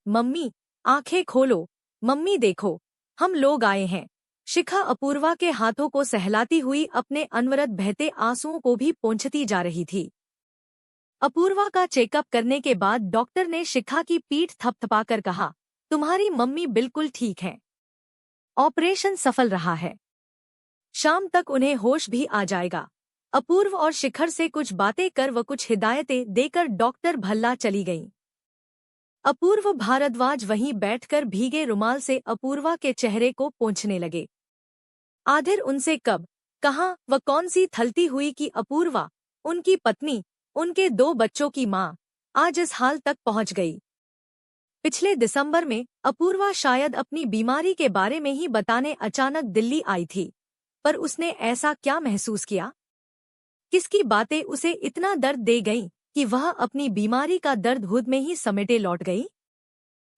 Mummy, आंखें खोलो। Mummy देखो, हम लोग आए हैं। शिखा अपूर्वा के हाथों को सहलाती हुई अपने अनवरत बहते आंसुओं को भी पोंछती जा रही थी। अपूर्वा का चेकअप करने के बाद डॉक्टर ने शिखा की पीठ थपथपाकर कहा, तुम्हारी मम्मी बिल्कुल ठीक है। ऑपरेशन सफल रहा है। शाम तक उन्हें होश भी आ जाएगा। अपूर्व और शिखर से कुछ बातें कर व कुछ हिदायतें देकर डॉक्टर भल्ला चली गईं। अपूर्व भारद्वाज वहीं बैठकर भीगे रुमाल से अपूर्वा के चेहरे को पोंछने लगे। आखिर उनसे कब, कहाँ व कौन सी थलती हुई कि अपूर्वा, उनकी पत्नी, उनके 2 बच्चों की माँ, आज इस हाल तक पहुंच गई। पिछले दिसंबर में अपूर्वा शायद अपनी बीमारी के बारे में ही बताने अचानक दिल्ली आई थी, पर उसने ऐसा क्या महसूस किया? किसकी बातें उसे इतना दर्द दे गईं कि वह अपनी बीमारी का दर्द खुद में ही समेटे लौट गई?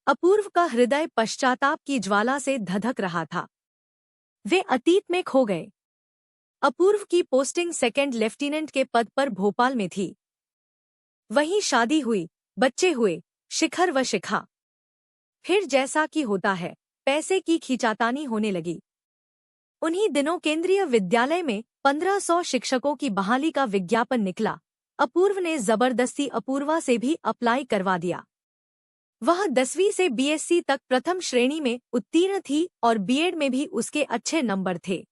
अपूर्व का हृदय पश्चाताप की ज्वाला से धधक रहा था। वे अतीत में खो गए। अपूर्व की पोस्टिंग सेकंड लेफ्टिनेंट के पद पर भोपाल में थी। वहीं शादी हुई, बच्चे हुए, शिखर व शिखा। फिर जैसा कि होता है, पैसे की खींचातानी होने लगी। उन्हीं दिनों केंद्रीय विद्यालय में 1500 शिक्षकों की बहाली का विज्ञापन निकला। अपूर्व ने जबरदस्ती अपूर्वा से भी अप्लाई करवा दिया। वह 10वीं से बीएससी तक प्रथम श्रेणी में उत्तीर्ण थी और बीएड में भी उसके अच्छे नंबर थे।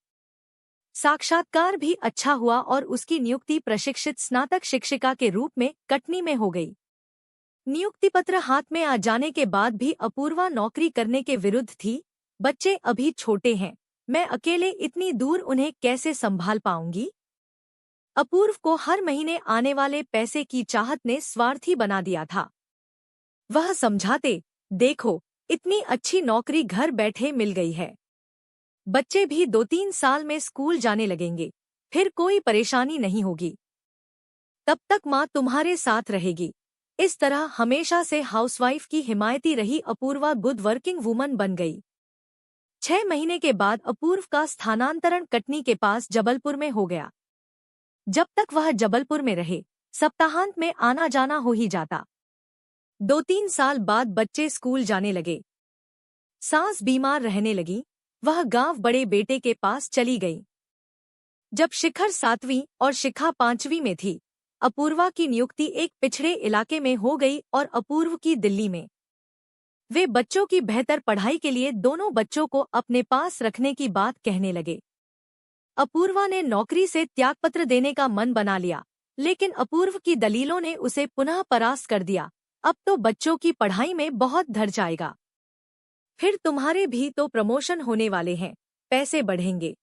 साक्षात्कार भी अच्छा हुआ और उसकी नियुक्ति प्रशिक्षित स्नातक शिक्षिका के रूप में कटनी में हो गई। नियुक्ति पत्र हाथ में आ जाने के बाद भी अपूर्वा नौकरी करने के विरुद्ध थी। बच्चे अभी छोटे हैं, मैं अकेले इतनी दूर उन्हें कैसे संभाल पाऊंगी? अपूर्व को हर महीने आने वाले पैसे की चाहत ने स्वार्थी बना दिया था। वह समझाते, देखो, इतनी अच्छी नौकरी घर बैठे मिल गई है। बच्चे भी 2-3 साल में स्कूल जाने लगेंगे, फिर कोई परेशानी नहीं होगी। तब तक माँ तुम्हारे साथ रहेगी। इस तरह हमेशा से हाउसवाइफ की हिमायती रही अपूर्वा गुड वर्किंग वुमन बन गई। 6 महीने के बाद अपूर्व का स्थानांतरण कटनी के पास जबलपुर में हो गया। जब तक वह जबलपुर में रहे, सप्ताहांत में आना जाना हो ही जाता। 2-3 साल बाद बच्चे स्कूल जाने लगे। सास बीमार रहने लगी, वह गांव बड़े बेटे के पास चली गई। जब शिखर 7वीं और शिखा 5वीं में थी, अपूर्वा की नियुक्ति एक पिछड़े इलाके में हो गई और अपूर्व की दिल्ली में। वे बच्चों की बेहतर पढ़ाई के लिए दोनों बच्चों को अपने पास रखने की बात कहने लगे। अपूर्वा ने नौकरी से त्यागपत्र देने का मन बना लिया, लेकिन अपूर्व की दलीलों ने उसे पुनः परास्त कर दिया। अब तो बच्चों की पढ़ाई में बहुत धर जाएगा। फिर तुम्हारे भी तो प्रमोशन होने वाले हैं, पैसे बढ़ेंगे।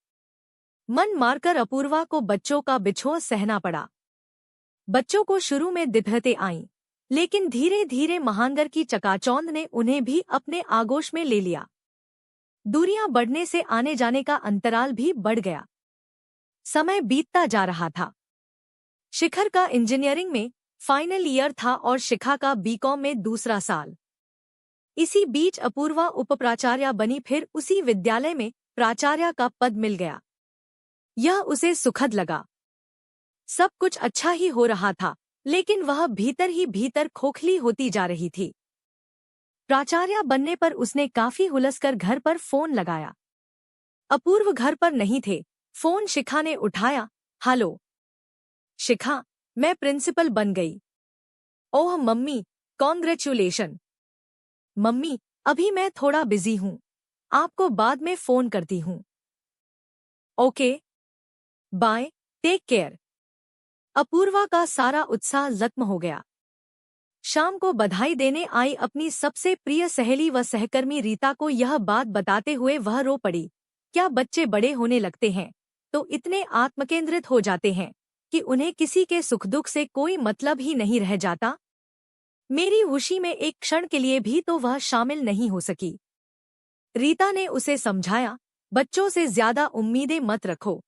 मन मारकर अपूर्वा को बच्चों का बिछोह सहना पड़ा। बच्चों को शुरू में दिक्कतें आईं, लेकिन धीरे धीरे महानगर की चकाचौंध ने उन्हें भी अपने आगोश में ले लिया। दूरियां बढ़ने से आने जाने का अंतराल भी बढ़ गया। समय बीतता जा रहा था। शिखर का इंजीनियरिंग में फाइनल ईयर था और शिखा का बीकॉम में दूसरा साल। इसी बीच अपूर्वा उपप्राचार्या बनी, फिर उसी विद्यालय में प्राचार्या का पद मिल गया। यह उसे सुखद लगा। सब कुछ अच्छा ही हो रहा था, लेकिन वह भीतर ही भीतर खोखली होती जा रही थी। प्राचार्या बनने पर उसने काफी हुलसकर घर पर फोन लगाया। अपूर्व घर पर नहीं थे। फोन शिखा ने उठाया। हेलो शिखा, मैं प्रिंसिपल बन गई। ओह मम्मी, कॉन्ग्रेचुलेशन। मम्मी, अभी मैं थोड़ा बिजी हूँ, आपको बाद में फोन करती हूँ। Okay, bye, take care. Apoorva का सारा उत्साह जख्म हो गया। शाम को बधाई देने आई अपनी सबसे प्रिय सहेली व सहकर्मी रीता को यह बात बताते हुए वह रो पड़ी। क्या बच्चे बड़े होने लगते हैं तो इतने आत्मकेंद्रित हो जाते हैं कि उन्हें किसी के सुख दुख से कोई मतलब ही नहीं रह जाता। मेरी खुशी में एक क्षण के लिए भी तो वह शामिल नहीं हो सकी। रीता ने उसे समझाया, बच्चों से ज्यादा उम्मीदें मत रखो।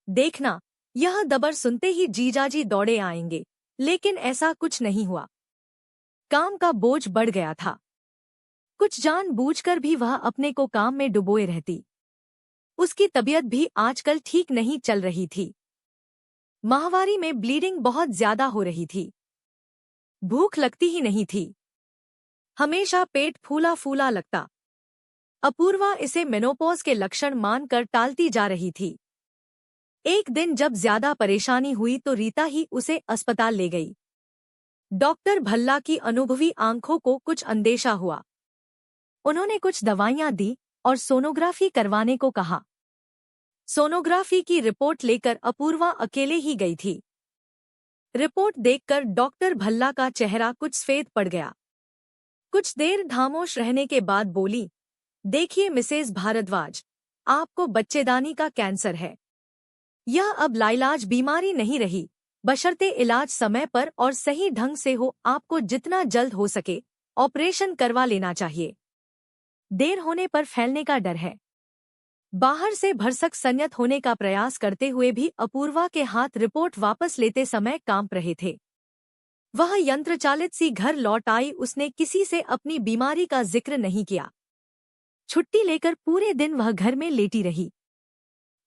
देखना, यह दबर सुनते ही जीजाजी दौड़े आएंगे, लेकिन ऐसा कुछ नहीं हुआ। काम का बोझ बढ़ गया था। कुछ जानबूझकर भी वह अपने को काम में डुबोए रहती। उसकी तबीयत भी आजकल ठीक नहीं चल रही थी। माहवारी में ब्लीडिंग बहुत ज्यादा हो रही थी। भूख लगती ही नहीं थी। हमेशा पेट फूला फूला लगता। अपूर्वा इसे मेनोपॉज के लक्षण मानकर टालती जा रही थी। एक दिन जब ज्यादा परेशानी हुई तो रीता ही उसे अस्पताल ले गई। डॉक्टर भल्ला की अनुभवी आंखों को कुछ अंदेशा हुआ। उन्होंने कुछ दवाइयां दी और सोनोग्राफी करवाने को कहा। सोनोग्राफी की रिपोर्ट लेकर अपूर्वा अकेले ही गई थी। रिपोर्ट देखकर डॉक्टर भल्ला का चेहरा कुछ सफेद पड़ गया। कुछ देर खामोश रहने के बाद बोली, देखिए मिसेज भारद्वाज, आपको बच्चेदानी का कैंसर है। यह अब लाइलाज बीमारी नहीं रही, बशर्ते इलाज समय पर और सही ढंग से हो। आपको जितना जल्द हो सके ऑपरेशन करवा लेना चाहिए। देर होने पर फैलने का डर है। बाहर से भरसक संयत होने का प्रयास करते हुए भी अपूर्वा के हाथ रिपोर्ट वापस लेते समय कांप रहे थे। वह यंत्रचालित सी घर लौट आई। उसने किसी से अपनी बीमारी का जिक्र नहीं किया। छुट्टी लेकर पूरे दिन वह घर में लेटी रही।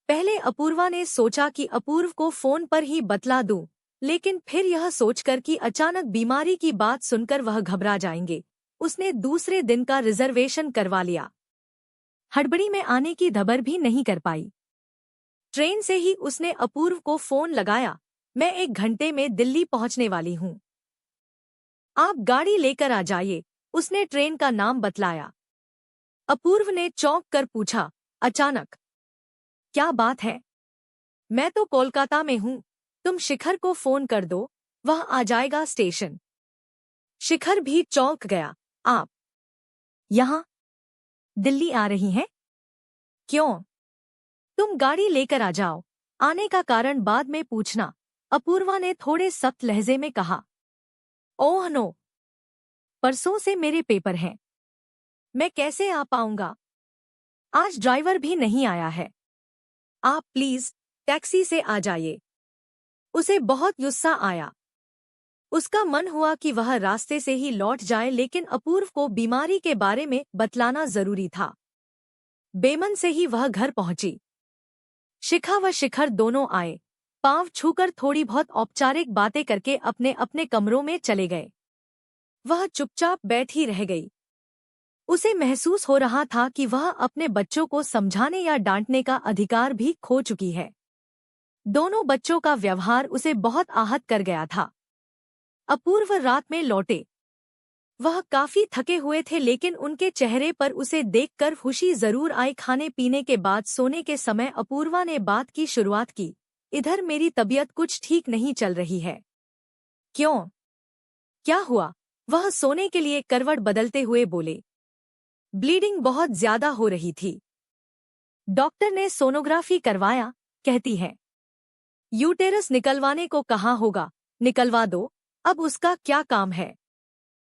पहले अपूर्वा ने सोचा कि अपूर्व को फोन पर ही बतला दूं, लेकिन फिर यह सोचकर कि अचानक बीमारी की बात सुनकर वह घबरा जाएंगे, उसने दूसरे दिन का रिजर्वेशन करवा लिया। हड़बड़ी में आने की धबर भी नहीं कर पाई। ट्रेन से ही उसने अपूर्व को फोन लगाया, मैं 1 घंटे में दिल्ली पहुंचने वाली हूं, आप गाड़ी लेकर आ जाइए। उसने ट्रेन का नाम बतलाया। अपूर्व ने चौंक कर पूछा, अचानक? क्या बात है? मैं तो कोलकाता में हूं, तुम शिखर को फोन कर दो, वह आ जाएगा स्टेशन। शिखर भी चौंक गया, आप यहाँ दिल्ली आ रही हैं? क्यों? तुम गाड़ी लेकर आ जाओ, आने का कारण बाद में पूछना, अपूर्वा ने थोड़े सख्त लहजे में कहा। ओह नो, परसों से मेरे पेपर हैं, मैं कैसे आ पाऊंगा? आज ड्राइवर भी नहीं आया है, आप प्लीज टैक्सी से आ जाइए। उसे बहुत गुस्सा आया। उसका मन हुआ कि वह रास्ते से ही लौट जाए, लेकिन अपूर्व को बीमारी के बारे में बतलाना जरूरी था। बेमन से ही वह घर पहुंची। शिखा व शिखर दोनों आए, पांव छूकर थोड़ी बहुत औपचारिक बातें करके अपने अपने कमरों में चले गए। वह चुपचाप बैठी रह गई। उसे महसूस हो रहा था कि वह अपने बच्चों को समझाने या डांटने का अधिकार भी खो चुकी है। दोनों बच्चों का व्यवहार उसे बहुत आहत कर गया था। अपूर्व रात में लौटे। वह काफी थके हुए थे, लेकिन उनके चेहरे पर उसे देखकर खुशी जरूर आई। खाने पीने के बाद सोने के समय अपूर्वा ने बात की शुरुआत की, इधर मेरी तबीयत कुछ ठीक नहीं चल रही है। क्यों? क्या हुआ? वह सोने के लिए करवट बदलते हुए बोले। ब्लीडिंग बहुत ज्यादा हो रही थी। डॉक्टर ने सोनोग्राफी करवाया, कहती है यूटेरस निकलवाने को कहा होगा, निकलवा दो, अब उसका क्या काम है।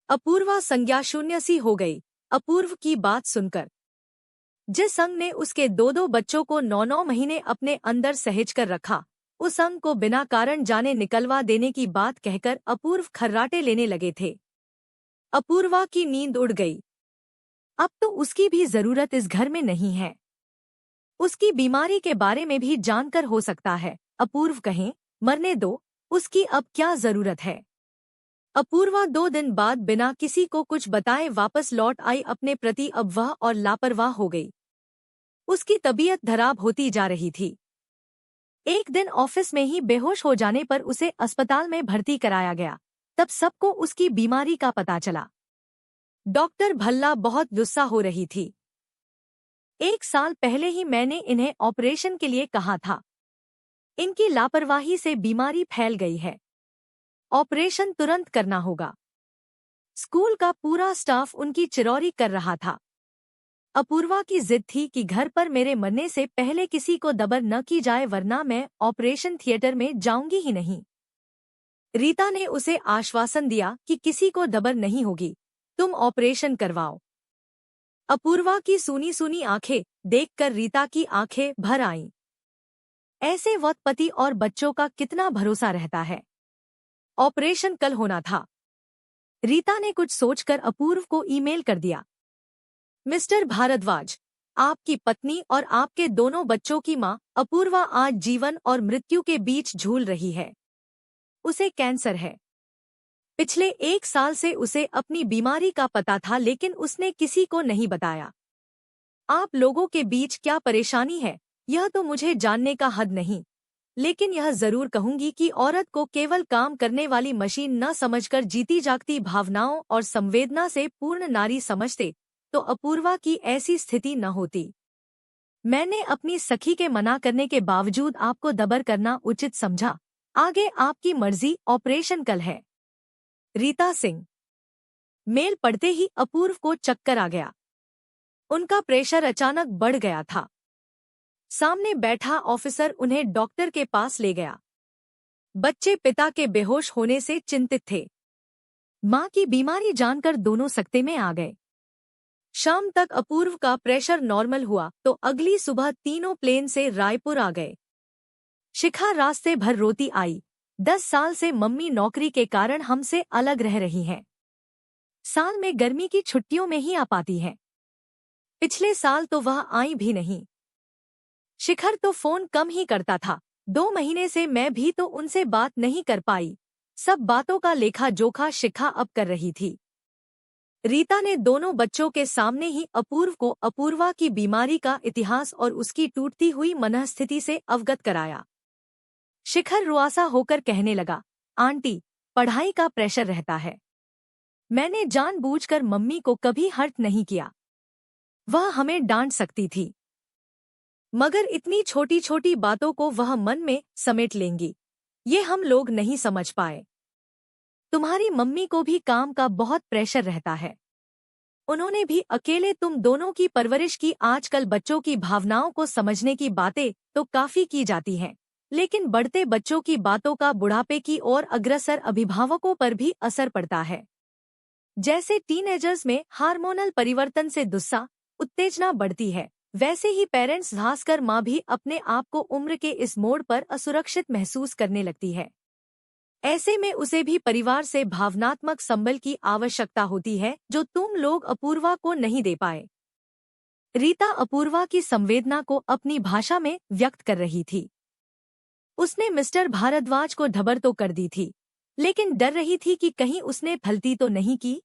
अपूर्वा संज्ञाशून्य सी हो गई अपूर्व की बात सुनकर। जिस अंग ने उसके 2 बच्चों को 9 महीने अपने अंदर सहेज कर रखा, उस अंग को बिना कारण जाने निकलवा देने की बात कहकर अपूर्व खर्राटे लेने लगे थे। अपूर्वा की नींद उड़ गई। अब तो उसकी भी जरूरत इस घर में नहीं है। उसकी बीमारी के बारे में भी जानकर हो सकता है अपूर्व कहें, मरने दो, उसकी अब क्या जरूरत है। अपूर्वा 2 दिन बाद बिना किसी को कुछ बताए वापस लौट आई। अपने प्रति अब वह और लापरवाह हो गई। उसकी तबीयत खराब होती जा रही थी। एक दिन ऑफिस में ही बेहोश हो जाने पर उसे अस्पताल में भर्ती कराया गया। तब सबको उसकी बीमारी का पता चला। डॉक्टर भल्ला बहुत गुस्सा हो रही थी। 1 साल पहले ही मैंने इन्हें ऑपरेशन के लिए कहा था। इनकी लापरवाही से बीमारी फैल गई है। ऑपरेशन तुरंत करना होगा। स्कूल का पूरा स्टाफ उनकी चिरौरी कर रहा था। अपूर्वा की जिद थी कि घर पर मेरे मरने से पहले किसी को दबर न की जाए, वरना मैं ऑपरेशन थिएटर में जाऊंगी ही नहीं। रीता ने उसे आश्वासन दिया कि किसी को दबर नहीं होगी, तुम ऑपरेशन करवाओ। अपूर्वा की सूनी सूनी आंखें देखकर रीता की आंखें भर आईं। ऐसे वक्त पति और बच्चों का कितना भरोसा रहता है। ऑपरेशन कल होना था। रीता ने कुछ सोचकर अपूर्व को ईमेल कर दिया। मिस्टर भारद्वाज, आपकी पत्नी और आपके दोनों बच्चों की मां अपूर्वा आज जीवन और मृत्यु के बीच झूल रही है। उसे कैंसर है। पिछले 1 साल से उसे अपनी बीमारी का पता था, लेकिन उसने किसी को नहीं बताया। आप लोगों के बीच क्या परेशानी है, यह तो मुझे जानने का हद नहीं, लेकिन यह जरूर कहूंगी कि औरत को केवल काम करने वाली मशीन न समझकर जीती जागती भावनाओं और संवेदना से पूर्ण नारी समझते तो अपूर्वा की ऐसी स्थिति न होती। मैंने अपनी सखी के मना करने के बावजूद आपको दबर करना उचित समझा। आगे आपकी मर्जी, ऑपरेशन कल है। रीता सिंह। मेल पढ़ते ही अपूर्व को चक्कर आ गया। उनका प्रेशर अचानक बढ़ गया था। सामने बैठा ऑफिसर उन्हें डॉक्टर के पास ले गया। बच्चे पिता के बेहोश होने से चिंतित थे। मां की बीमारी जानकर दोनों सकते में आ गए। शाम तक अपूर्व का प्रेशर नॉर्मल हुआ तो अगली सुबह तीनों प्लेन से रायपुर आ गए। शिखा रास्ते भर रोती आई। 10 साल से मम्मी नौकरी के कारण हमसे अलग रह रही हैं। साल में गर्मी की छुट्टियों में ही आ पाती हैं। पिछले साल तो वह आई भी नहीं। शिखर तो फोन कम ही करता था। 2 महीने से मैं भी तो उनसे बात नहीं कर पाई। सब बातों का लेखा जोखा शिखा अब कर रही थी। रीता ने दोनों बच्चों के सामने ही अपूर्व को अपूर्वा की बीमारी का इतिहास और उसकी टूटती हुई मनःस्थिति से अवगत कराया। शिखर रुआसा होकर कहने लगा, आंटी, पढ़ाई का प्रेशर रहता है। मैंने जानबूझकर मम्मी को कभी हर्ट नहीं किया। वह हमें डांट सकती थी, मगर इतनी छोटी छोटी बातों को वह मन में समेट लेंगी, ये हम लोग नहीं समझ पाए। तुम्हारी मम्मी को भी काम का बहुत प्रेशर रहता है। उन्होंने भी अकेले तुम दोनों की परवरिश की। आजकल बच्चों की भावनाओं को समझने की बातें तो काफी की जाती हैं, लेकिन बढ़ते बच्चों की बातों का बुढ़ापे की ओर अग्रसर अभिभावकों पर भी असर पड़ता है। जैसे टीनेजर्स में हार्मोनल परिवर्तन से गुस्सा, उत्तेजना बढ़ती है, वैसे ही पेरेंट्स खासकर माँ भी अपने आप को उम्र के इस मोड़ पर असुरक्षित महसूस करने लगती है। ऐसे में उसे भी परिवार से भावनात्मक संबल की आवश्यकता होती है, जो तुम लोग अपूर्वा को नहीं दे पाए। रीता अपूर्वा की संवेदना को अपनी भाषा में व्यक्त कर रही थी। उसने मिस्टर भारद्वाज को ढबर तो कर दी थी, लेकिन डर रही थी कि कहीं उसने गलती तो नहीं की।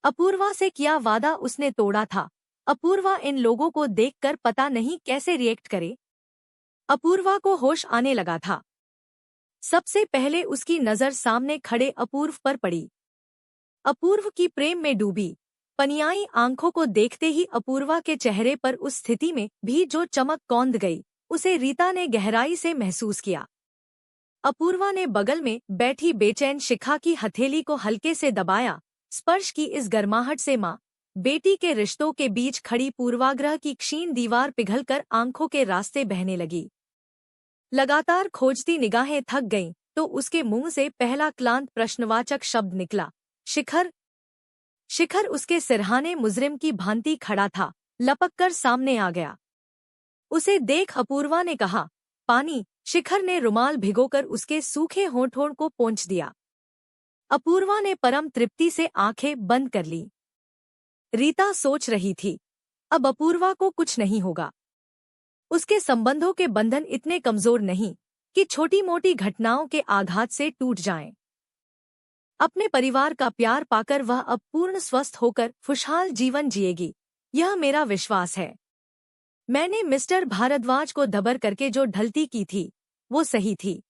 अपूर्वा से किया वादा उसने तोड़ा था। अपूर्वा इन लोगों को देखकर पता नहीं कैसे रिएक्ट करे। अपूर्वा को होश आने लगा था। सबसे पहले उसकी नजर सामने खड़े अपूर्व पर पड़ी। अपूर्व की प्रेम में डूबी पनियाई आंखों को देखते ही अपूर्वा के चेहरे पर उस स्थिति में भी जो चमक कौंध गई, उसे रीता ने गहराई से महसूस किया। अपूर्वा ने बगल में बैठी बेचैन शिखा की हथेली को हल्के से दबाया। स्पर्श की इस गर्माहट से माँ बेटी के रिश्तों के बीच खड़ी पूर्वाग्रह की क्षीण दीवार पिघलकर आंखों के रास्ते बहने लगी। लगातार खोजती निगाहें थक गईं, तो उसके मुंह से पहला क्लांत प्रश्नवाचक शब्द निकला, शिखर। शिखर उसके सिरहाने मुजरिम की भांति खड़ा था, लपककर सामने आ गया। उसे देख अपूर्वा ने कहा, पानी। शिखर ने रुमाल भिगोकर उसके सूखे होंठों को पोंछ दिया। अपूर्वा ने परम तृप्ति से आंखें बंद कर ली। रीता सोच रही थी, अब अपूर्वा को कुछ नहीं होगा। उसके संबंधों के बंधन इतने कमजोर नहीं कि छोटी मोटी घटनाओं के आघात से टूट जाएं। अपने परिवार का प्यार पाकर वह अब पूर्ण स्वस्थ होकर खुशहाल जीवन जिएगी, यह मेरा विश्वास है। मैंने मिस्टर भारद्वाज को दबर करके जो ढलती की थी, वो सही थी।